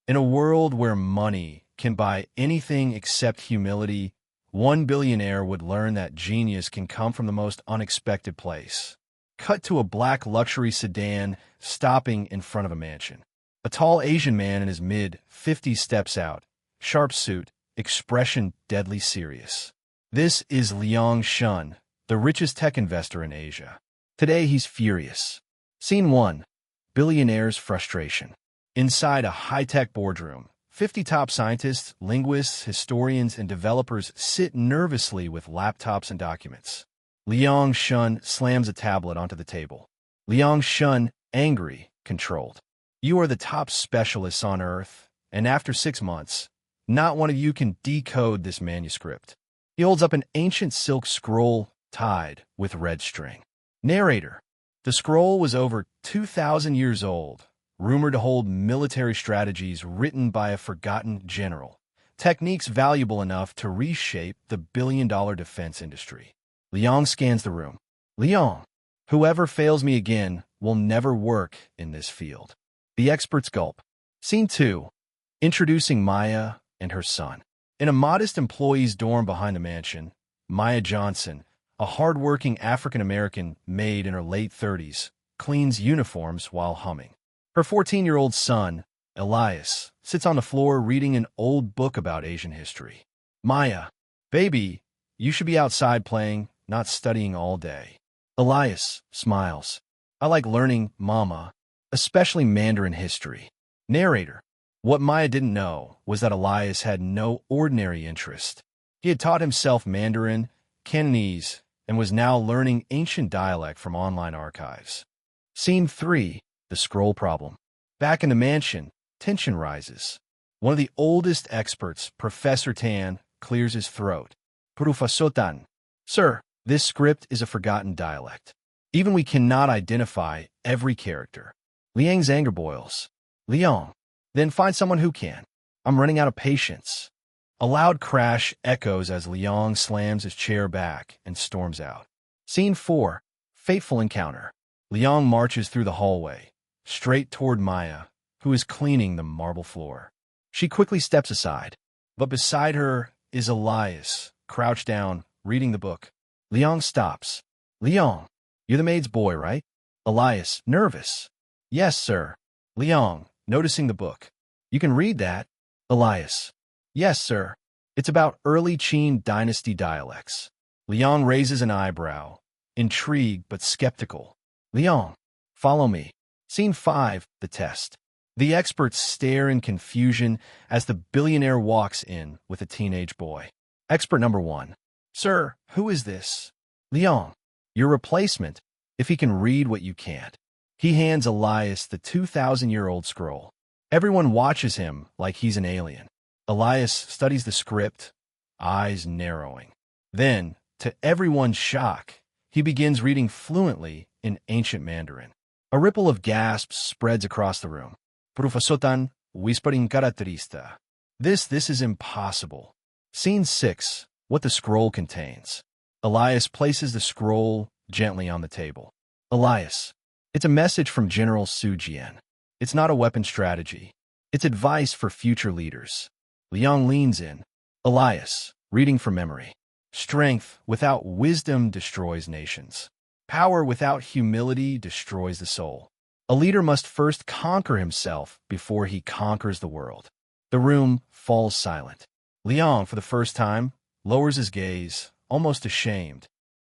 In a world where money can buy anything except humility, one billionaire would learn that genius can come from the most unexpected place. Cut to a black luxury sedan stopping in front of a mansion. A tall Asian man in his mid-50s steps out, sharp suit, expression deadly serious. This is Liang Shun, the richest tech investor in Asia. Today he's furious. Scene 1. Billionaire's frustration. Inside a high-tech boardroom, 50 top scientists, linguists, historians, and developers sit nervously with laptops and documents. Liang Shun slams a tablet onto the table. Liang Shun, angry, controlled. You are the top specialists on Earth, and after 6 months, not one of you can decode this manuscript. He holds up an ancient silk scroll tied with red string. Narrator. The scroll was over 2,000 years old, rumored to hold military strategies written by a forgotten general, techniques valuable enough to reshape the billion-dollar defense industry. Liang scans the room. Liang, whoever fails me again will never work in this field. The experts gulp. Scene 2. Introducing Maya and her son. In a modest employee's dorm behind the mansion, Maya Johnson, a hard-working African-American maid in her late 30s, cleans uniforms while humming. Her 14-year-old son, Elias, sits on the floor reading an old book about Asian history. Maya, baby, you should be outside playing, not studying all day. Elias smiles. I like learning, Mama, especially Mandarin history. Narrator. What Maya didn't know was that Elias had no ordinary interest. He had taught himself Mandarin, Cantonese, and was now learning ancient dialect from online archives. Scene 3. The scroll problem. Back in the mansion, tension rises. One of the oldest experts, Professor Tan, clears his throat. Professor Tan. Sir, this script is a forgotten dialect. Even we cannot identify every character. Liang's anger boils. Liang, then find someone who can. I'm running out of patience. A loud crash echoes as Liang slams his chair back and storms out. Scene 4. Fateful encounter. Liang marches through the hallway, straight toward Maya, who is cleaning the marble floor. She quickly steps aside, but beside her is Elias, crouched down, reading the book. Liang stops. Liang, you're the maid's boy, right? Elias, nervous. Yes, sir. Liang, noticing the book. You can read that. Elias. Yes, sir. It's about early Qin dynasty dialects. Liang raises an eyebrow, intrigued but skeptical. Liang, follow me. Scene 5. The test. The experts stare in confusion as the billionaire walks in with a teenage boy. Expert number 1. Sir, who is this? Liang, your replacement, if he can read what you can't. He hands Elias the 2,000-year-old scroll. Everyone watches him like he's an alien. Elias studies the script, eyes narrowing. Then, to everyone's shock, he begins reading fluently in ancient Mandarin. A ripple of gasps spreads across the room. Professor Tan, whispering caracterista. This is impossible. Scene 6. What the scroll contains. Elias places the scroll gently on the table. Elias, it's a message from General Su Jian. It's not a weapon strategy. It's advice for future leaders. Liang leans in. Elias, reading from memory. Strength without wisdom destroys nations. Power without humility destroys the soul. A leader must first conquer himself before he conquers the world. The room falls silent. Liang, for the first time, lowers his gaze, almost ashamed.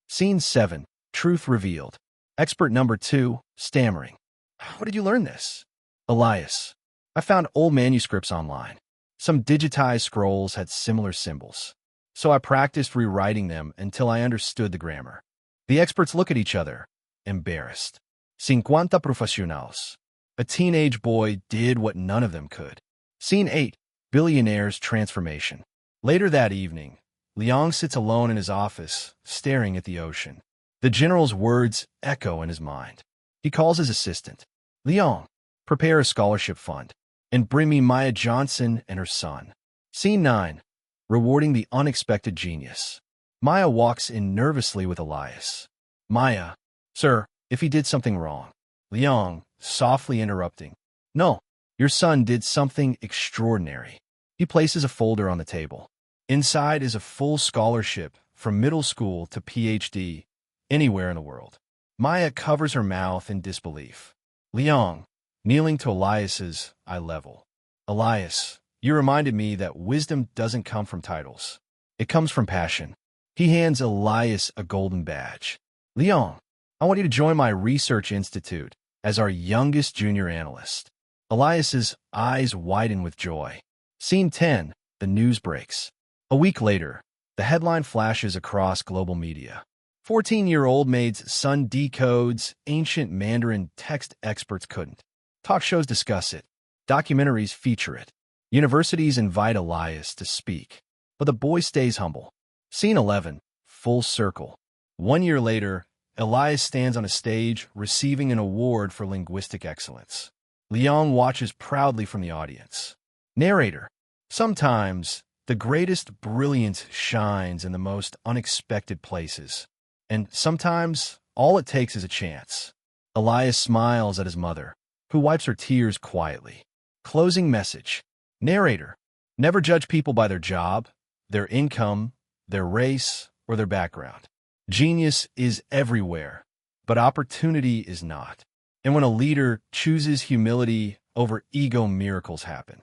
Scene 7. Truth revealed. Expert number 2, stammering. How did you learn this? Elias. I found old manuscripts online. Some digitized scrolls had similar symbols. So I practiced rewriting them until I understood the grammar. The experts look at each other, embarrassed. 50 profesionales. A teenage boy did what none of them could. Scene 8. Billionaire's transformation. Later that evening, Liang sits alone in his office, staring at the ocean. The general's words echo in his mind. He calls his assistant. Liang, prepare a scholarship fund, and bring me Maya Johnson and her son. Scene 9. Rewarding the unexpected genius. Maya walks in nervously with Elias. Maya, sir, if he did something wrong. Liang, softly interrupting. No, Your son did something extraordinary. He places a folder on the table. Inside is a full scholarship from middle school to PhD, anywhere in the world. Maya covers her mouth in disbelief. Liang, kneeling to Elias's eye level. Elias, you reminded me that wisdom doesn't come from titles. It comes from passion. He hands Elias a golden badge. Liang, I want you to join my research institute as our youngest junior analyst. Elias's eyes widen with joy. Scene 10, the news breaks. A week later, the headline flashes across global media. 14-year-old maid's son decodes ancient Mandarin text experts couldn't. Talk shows discuss it. Documentaries feature it. Universities invite Elias to speak. But the boy stays humble. Scene 11, full circle. 1 year later, Elias stands on a stage receiving an award for linguistic excellence. Liang watches proudly from the audience. Narrator. Sometimes, the greatest brilliance shines in the most unexpected places. And sometimes, all it takes is a chance. Elias smiles at his mother, who wipes her tears quietly. Closing message. Narrator. Never judge people by their job, their income, their race, or their background. Genius is everywhere, but opportunity is not. And when a leader chooses humility over ego, miracles happen.